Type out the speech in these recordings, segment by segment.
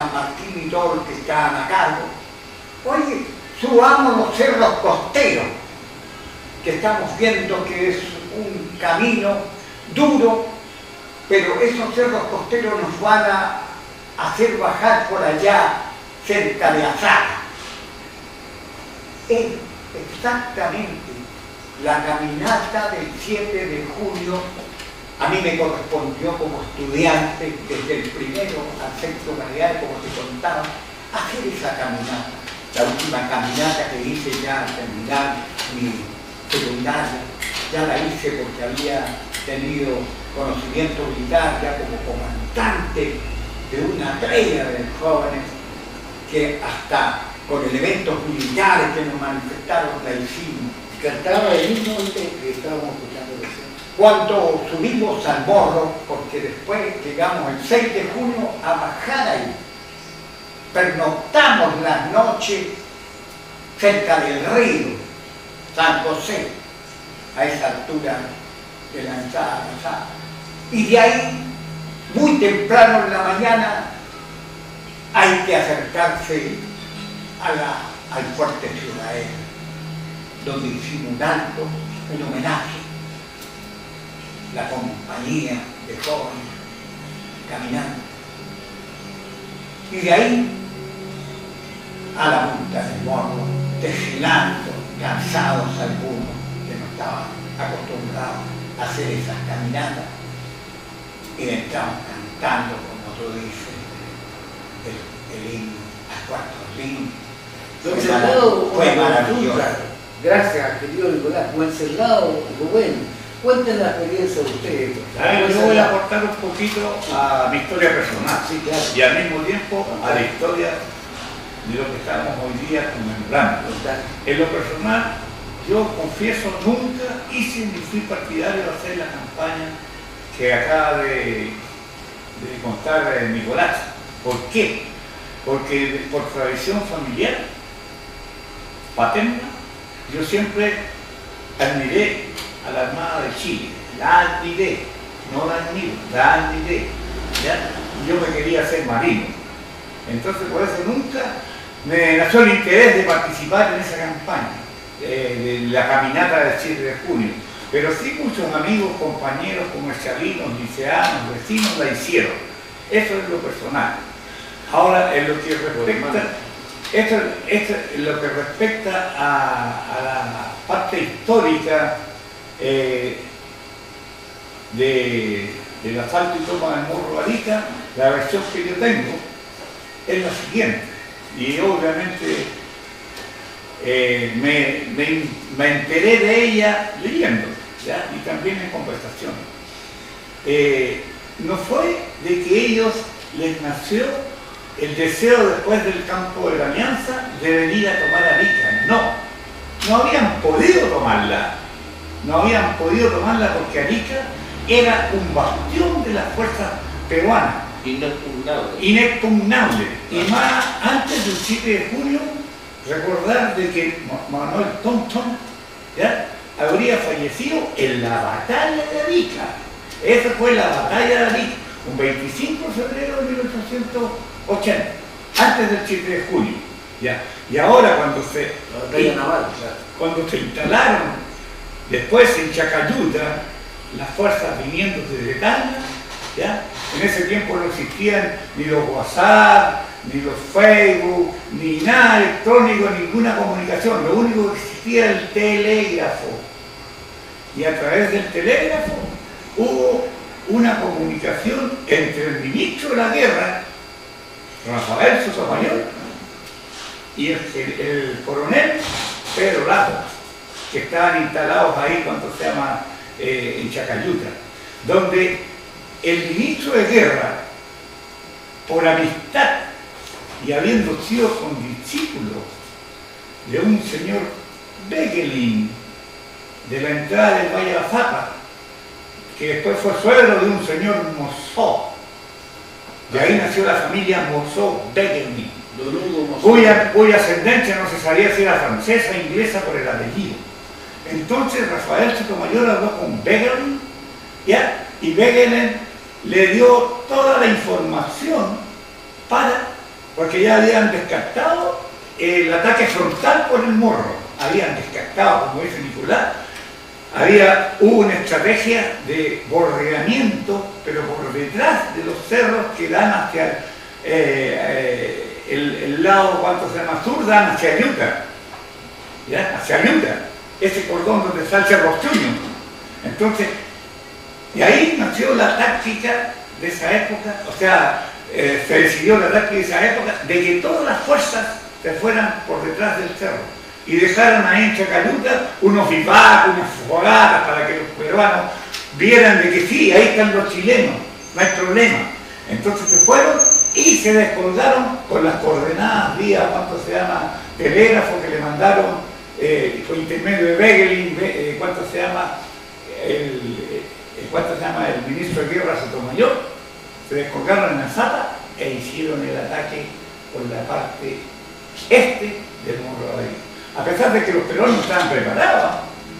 Martín y todos los que estaban a cargo, oye, subamos los cerros costeros, que estamos viendo que es un camino duro, pero esos cerros costeros nos van a hacer bajar por allá, cerca de Azara. Es exactamente la caminata del 7 de junio. A mí me correspondió como estudiante, desde el primero al sexto grado, como te contaba, hacer esa caminata. La última caminata que hice ya al terminar mi secundaria, ya la hice porque había tenido conocimiento militar ya como comandante de una tregua de jóvenes que hasta con elementos militares que nos manifestaron la hicimos. Cantaba el himno que estábamos escuchando recién. Cuando subimos al morro, porque después llegamos el 6 de junio a bajar ahí, pernoctamos la noche cerca del río San José, a esa altura de la entrada pasada. Y de ahí, muy temprano en la mañana, hay que acercarse al fuerte Ciudadela, donde hicimos un alto, un homenaje. La compañía de jóvenes caminando. Y de ahí a la punta del morro, desfilando, cansados algunos que no estaban acostumbrados a hacer esas caminatas. Y entramos cantando, como tú dices, el himno, las cuatro líneas. Fue maravilloso. Gracias, querido Nicolás. Wenceslao Rubén. Cuenten la experiencia de ustedes. Yo voy a aportar un poquito a mi historia personal, sí, claro, y al mismo tiempo a la historia de lo que estamos hoy día conmemorando. En lo personal, yo confieso, nunca hice ni fui partidario de hacer la campaña que acaba de contar Nicolás. ¿Por qué? Porque por tradición familiar, paterna, yo siempre admiré a la Armada de Chile, la admiré, no la admiro, la admiré, ¿ya? Yo me quería hacer marino, entonces por eso nunca me nació el interés de participar en esa campaña, de la caminata del 7 de junio, pero sí muchos amigos, compañeros, comercialinos, liceanos, vecinos la hicieron. Eso es lo personal. Ahora, en lo que respecta, a la parte histórica del asalto y toma del Morro Arica, la versión que yo tengo es la siguiente, y obviamente me enteré de ella leyendo, ¿ya? Y también en conversaciones. No fue de que ellos les nació el deseo después del campo de la Alianza de venir a tomar Arica, no habían podido tomarla. No habían podido tomarla porque Arica era un bastión de las fuerzas peruanas. Inexpugnable. Y más antes del 7 de junio, recordar de que Manuel Thompson, ¿ya?, habría fallecido en la batalla de Arica. Esa fue la batalla de Arica, un 25 de febrero de 1880, antes del 7 de junio. ¿Ya? Y ahora cuando se instalaron después en Chacayuta, las fuerzas viniendo desde Tacna, ¿ya? En ese tiempo no existían ni los WhatsApp, ni los Facebook, ni nada electrónico, ninguna comunicación. Lo único que existía era el telégrafo. Y a través del telégrafo hubo una comunicación entre el ministro de la Guerra, Rafael Sotomayor, y el coronel Pedro Lago, que estaban instalados ahí en Chacayuta, donde el ministro de Guerra, por amistad y habiendo sido condiscípulo de un señor Begelin, de la entrada del Valle de Azapa, que después fue suegro de un señor Mozó, de ahí nació la familia Mozó-Begelin, cuya ascendencia no se sabía si era francesa o inglesa por el apellido. Entonces Rafael Sotomayor habló con Begelin, ¿ya? Y Begelin le dio toda la información para porque ya habían descartado el ataque frontal por el morro, habían descartado, como dice Nicolás, hubo una estrategia de bordeamiento, pero por detrás de los cerros que dan hacia el lado, ¿cuánto se llama? Sur, dan hacia Utah, ¿ya? Hacia Utah, ese cordón donde está el Cerro Chuño. Entonces, y ahí nació la táctica de esa época, o sea, se decidió la táctica de esa época de que todas las fuerzas se fueran por detrás del cerro y dejaron ahí en Chacaluta unos bivacos, unas fogatas para que los peruanos vieran de que sí, ahí están los chilenos, no hay problema. Entonces se fueron y se descolgaron con las coordenadas vía, ¿cuánto se llama? Telégrafo que le mandaron por intermedio de Begelin, ¿cuánto se llama? El ministro de Guerra Sotomayor, se descolgaron en Azapa e hicieron el ataque por la parte este del Morro de ahí. A pesar de que los peruanos no estaban preparados,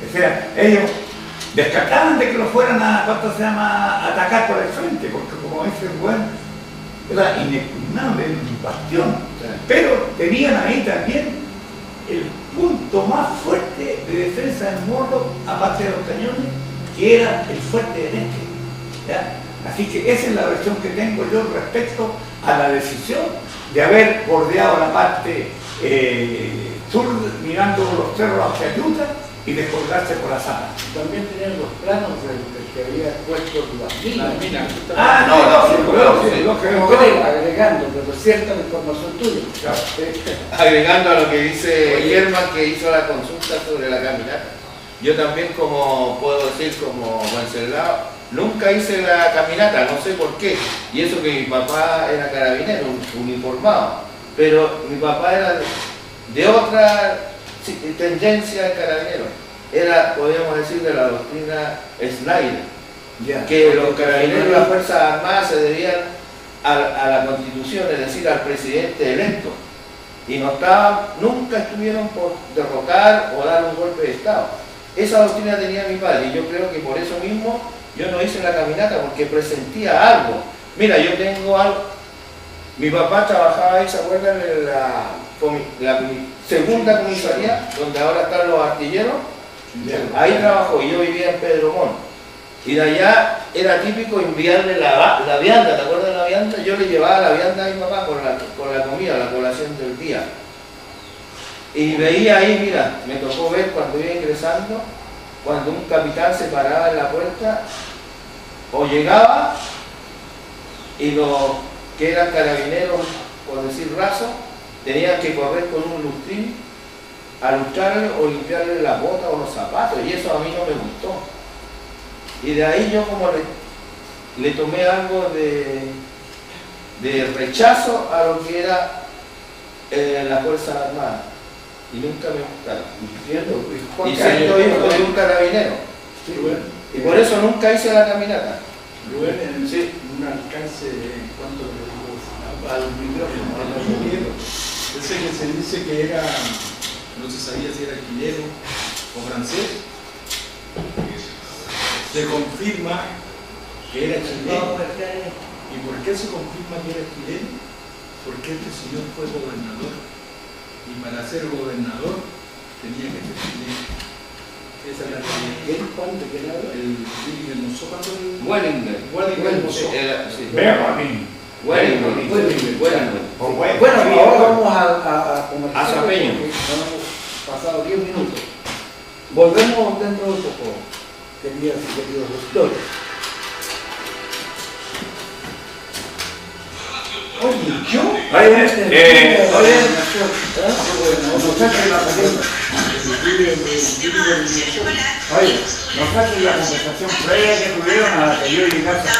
o sea, ellos descartaban de que los fueran a, atacar por el frente, porque como dice Juan, era inexpugnable, era un bastión, pero tenían ahí también el punto más fuerte de defensa del Morro, aparte de los cañones, que era el fuerte de Este, ¿ya? Así que esa es la versión que tengo yo respecto a la decisión de haber bordeado la parte sur, mirando los cerros hacia Utah y descolgarse por la sala. También tenían los planos del que había puesto las minas. Lógico. Agregando, pero cierta la información tuya. Claro. Agregando a lo que dice Germán, que hizo la consulta sobre la caminata. Yo también, como puedo decir, como Wenceslao, nunca hice la caminata, no sé por qué. Y eso que mi papá era carabinero, uniformado. Pero mi papá era de otra tendencia de carabinero. Era, podríamos decir, de la doctrina Snyder. Que los carabineros de las Fuerzas Armadas se debían a la Constitución, es decir, al presidente electo. Y nunca estuvieron por derrocar o dar un golpe de Estado. Esa doctrina tenía mi padre y yo creo que por eso mismo yo no hice la caminata, porque presentía algo. Mira, yo tengo algo. Mi papá trabajaba ahí, ¿se acuerdan? En la segunda comisaría, donde ahora están los artilleros. Ahí trabajó y yo vivía en Pedro Montt. Y de allá era típico enviarle la vianda, ¿te acuerdas de la vianda? Yo le llevaba la vianda a mi papá con la comida, la colación del día. Y veía ahí, mira, me tocó ver cuando iba ingresando, cuando un capitán se paraba en la puerta, o llegaba, y los que eran carabineros, por decir rasos, tenían que correr con un lustrín a lustrarle o limpiarle las botas o los zapatos, y eso a mí no me gustó. Y de ahí yo como le tomé algo de rechazo a lo que era la Fuerza Armada. Y nunca me gustaron. Y siendo hijo de un carabinero. Sí, bueno. Y por eso nunca hice la caminata. Rubén, un alcance en cuanto al micrófono, al sonido. Ese que se dice que era, no se sabía si era chileno o francés, se confirma que era chileno. ¿Y por qué se confirma que era chileno? Porque este señor fue gobernador. Y para ser gobernador tenía que ser chileno. Esa es la realidad. ¿Quién? ¿Cuánto? ¿Quién habla? El Mosso, ¿cuánto? Wellinger Mosso. Bueno, ahora vamos a conversar. A Sapeño. Hemos pasado 10 minutos. Volvemos dentro de poco, queridas y queridos doctores. Oye, yo. Oye, nos hace la conversación previa que tuvieron a la que yo y Ignacio